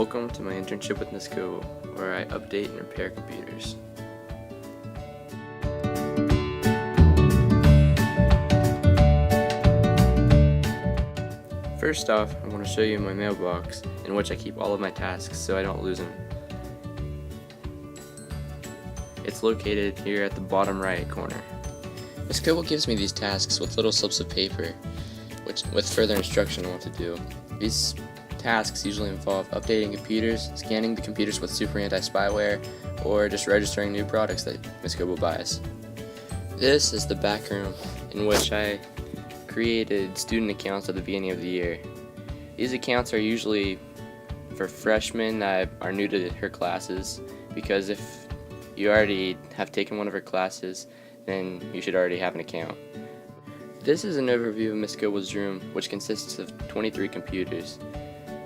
Welcome to my internship with Nisco, where I update and repair computers. First off, I want to show you my mailbox, in which I keep all of my tasks so I don't lose them. It's located here at the bottom right corner. Nisco gives me these tasks with little slips of paper, with further instruction on what to do. These tasks usually involve updating computers, scanning the computers with super anti-spyware, or just registering new products that Nisco buys. This is the back room in which I created student accounts at the beginning of the year. These accounts are usually for freshmen that are new to her classes, because if you already have taken one of her classes, then you should already have an account. This is an overview of Miss Gobel's room, which consists of 23 computers.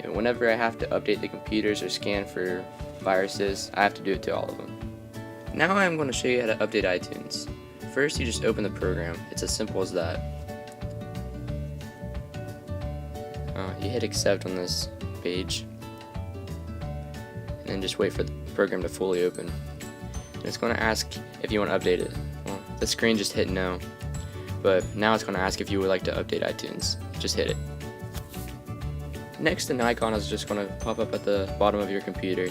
And whenever I have to update the computers or scan for viruses, I have to do it to all of them. Now I'm going to show you how to update iTunes. First, you just open the program. It's as simple as that. You hit accept on this page, and then just wait for the program to fully open. And it's going to ask if you want to update it. Well, the screen just hit no, but now it's going to ask if you would like to update iTunes. Just hit it. Next, an icon is just going to pop up at the bottom of your computer.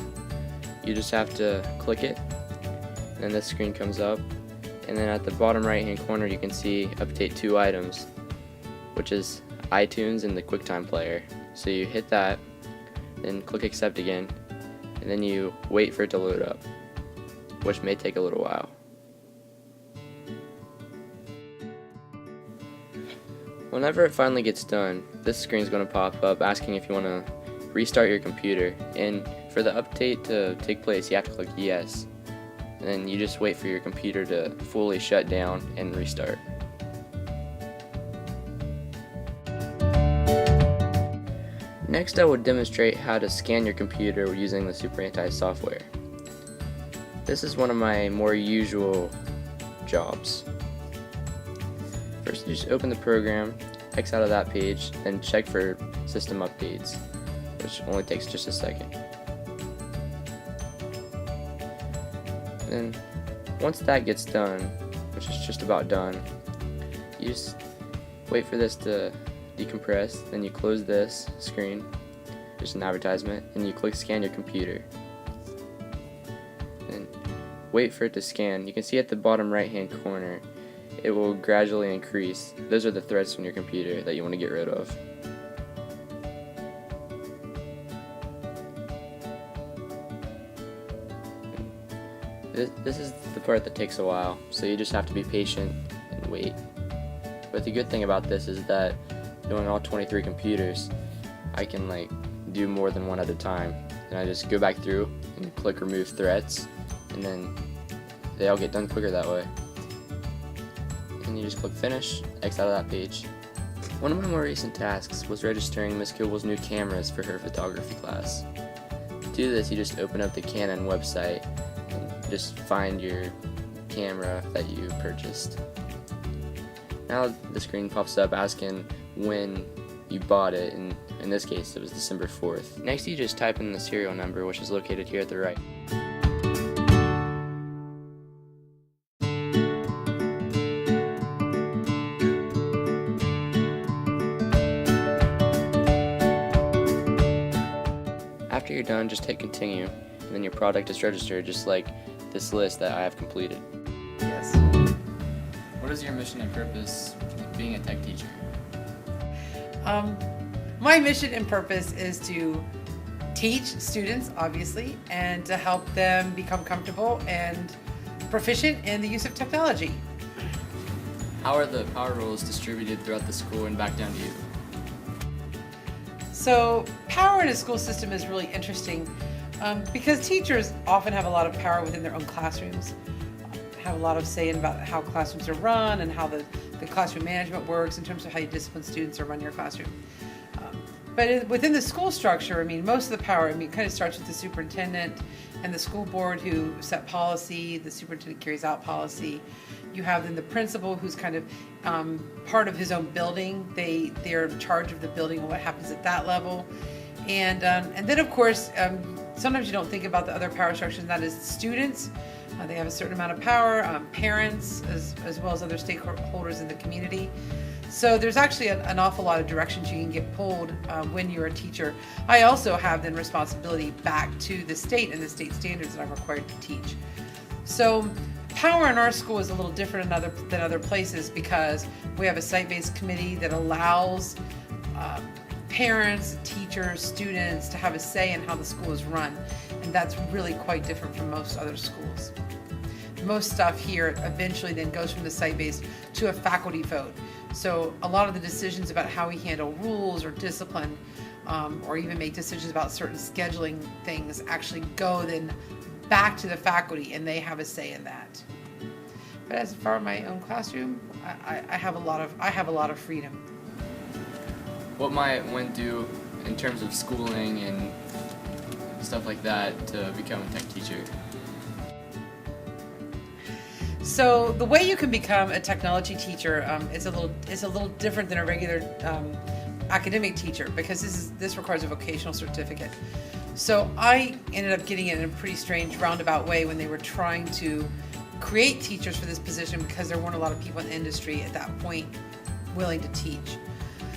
You just have to click it, and then this screen comes up, and then at the bottom right hand corner you can see update 2 items, which is iTunes and the QuickTime player. So you hit that, then click accept again, and then you wait for it to load up, which may take a little while. Whenever it finally gets done, this screen is going to pop up asking if you want to restart your computer, and for the update to take place you have to click yes, and then you just wait for your computer to fully shut down and restart. Next, I will demonstrate how to scan your computer using the Super Anti software. This is one of my more usual jobs. First, you just open the program, X out of that page, then check for system updates, which only takes just a second. Then, once that gets done, which is just about done, you just wait for this to decompress, then you close this screen, just an advertisement, and you click scan your computer. Then wait for it to scan. You can see at the bottom right hand corner it will gradually increase. Those are the threads on your computer that you want to get rid of. This is the part that takes a while, so you just have to be patient and wait. But the good thing about this is that doing all 23 computers, I can do more than one at a time. And I just go back through and click remove threads, and then they all get done quicker that way. And you just click finish, X out of that page. One of my more recent tasks was registering Miss Gobel's new cameras for her photography class. To do this, you just open up the Canon website and just find your camera that you purchased. Now the screen pops up asking when you bought it, and in this case it was December 4th. Next, you just type in the serial number, which is located here at the right. After you're done, just hit continue, and then your product is registered just like this list that I have completed. Yes. What is your mission and purpose being a tech teacher? My mission and purpose is to teach students, obviously, and to help them become comfortable and proficient in the use of technology. How are the power rules distributed throughout the school and back down to you? So power in a school system is really interesting because teachers often have a lot of power within their own classrooms, have a lot of say in about how classrooms are run and how the classroom management works in terms of how you discipline students or run your classroom. But within the school structure, most of the power, kind of starts with the superintendent and the school board who set policy. The superintendent carries out policy. You have then the principal who's kind of part of his own building. They're in charge of the building and what happens at that level. And then of course, sometimes you don't think about the other power structures, and that is students. They have a certain amount of power, parents, as well as other stakeholders in the community. So there's actually an awful lot of directions you can get pulled when you're a teacher. I also have then responsibility back to the state and the state standards that I'm required to teach. So power in our school is a little different than other places, because we have a site-based committee that allows parents, teachers, students to have a say in how the school is run. And that's really quite different from most other schools. Most stuff here eventually then goes from the site-based to a faculty vote. So a lot of the decisions about how we handle rules or discipline, or even make decisions about certain scheduling things, actually go then back to the faculty, and they have a say in that. But as far as my own classroom, I have a lot of freedom. What might one do in terms of schooling and stuff like that to become a tech teacher? So the way you can become a technology teacher is a little different than a regular academic teacher, because this requires a vocational certificate. So I ended up getting it in a pretty strange roundabout way when they were trying to create teachers for this position, because there weren't a lot of people in the industry at that point willing to teach.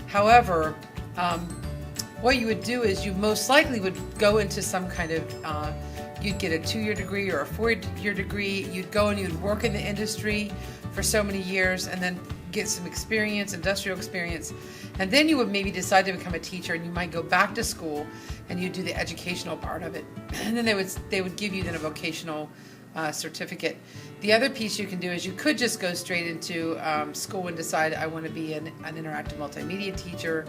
However, what you would do is you most likely would go into some kind of, you'd get a 2-year degree or a 4-year degree. You'd go and you'd work in the industry for so many years, and then get some experience, industrial experience. And then you would maybe decide to become a teacher, and you might go back to school and you do the educational part of it. And then they would give you then a vocational certificate. The other piece you can do is you could just go straight into school and decide, I want to be an interactive multimedia teacher.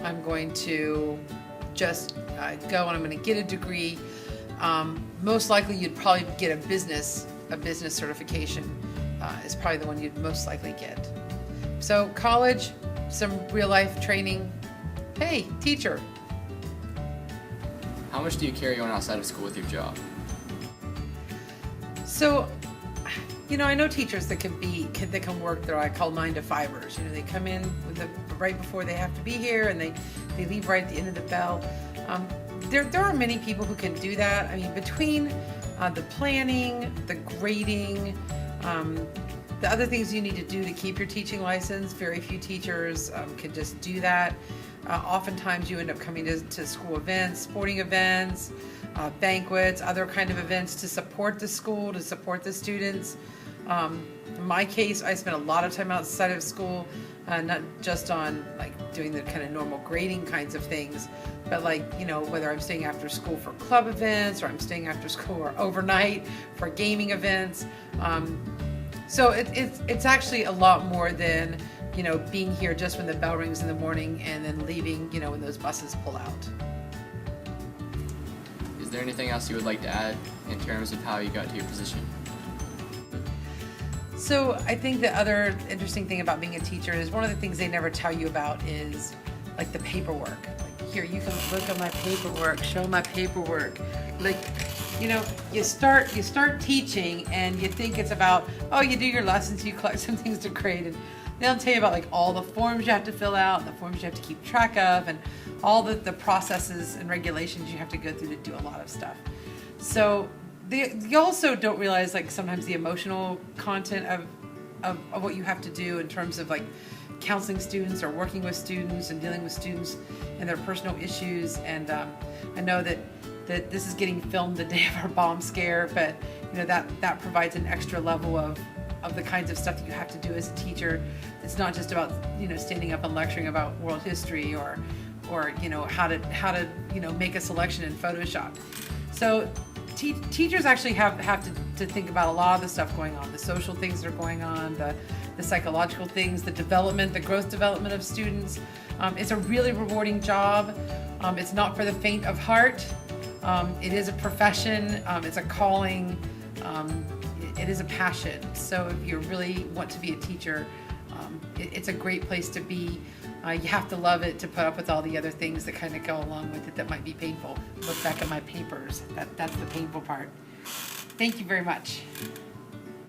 I'm going to just go and I'm going to get a degree. Most likely you'd probably get a business certification is probably the one you'd most likely get. So college, some real life training. Hey, teacher. How much do you carry on outside of school with your job? So, I know teachers that can work there. I call 9-to-5ers. They come in right before they have to be here, and they leave right at the end of the bell. There are many people who can do that. I mean, between the planning, the grading, the other things you need to do to keep your teaching license, very few teachers can just do that. Oftentimes you end up coming to school events, sporting events, banquets, other kind of events to support the school, to support the students. In my case, I spent a lot of time outside of school, not just on doing the kind of normal grading kinds of things, but whether I'm staying after school for club events, or I'm staying after school or overnight for gaming events. So it's actually a lot more than being here just when the bell rings in the morning and then leaving when those buses pull out. Is there anything else you would like to add in terms of how you got to your position? So I think the other interesting thing about being a teacher is one of the things they never tell you about is the paperwork. Here, you can look at my paperwork, show my paperwork. You start teaching and you think it's about, you do your lessons, you collect some things to grade, and they'll tell you about all the forms you have to fill out, the forms you have to keep track of, and all the processes and regulations you have to go through to do a lot of stuff. So you also don't realize sometimes the emotional content of what you have to do in terms of counseling students or working with students and dealing with students and their personal issues. And I know that this is getting filmed the day of our bomb scare, but that provides an extra level of the kinds of stuff that you have to do as a teacher. It's not just about standing up and lecturing about world history or how to make a selection in Photoshop. So teachers actually have to think about a lot of the stuff going on, the social things that are going on, the psychological things, the growth development of students. It's a really rewarding job. It's not for the faint of heart. It is a profession. It's a calling. It is a passion. So if you really want to be a teacher, it's a great place to be. You have to love it to put up with all the other things that kind of go along with it that might be painful. Look back at my papers. That's the painful part. Thank you very much.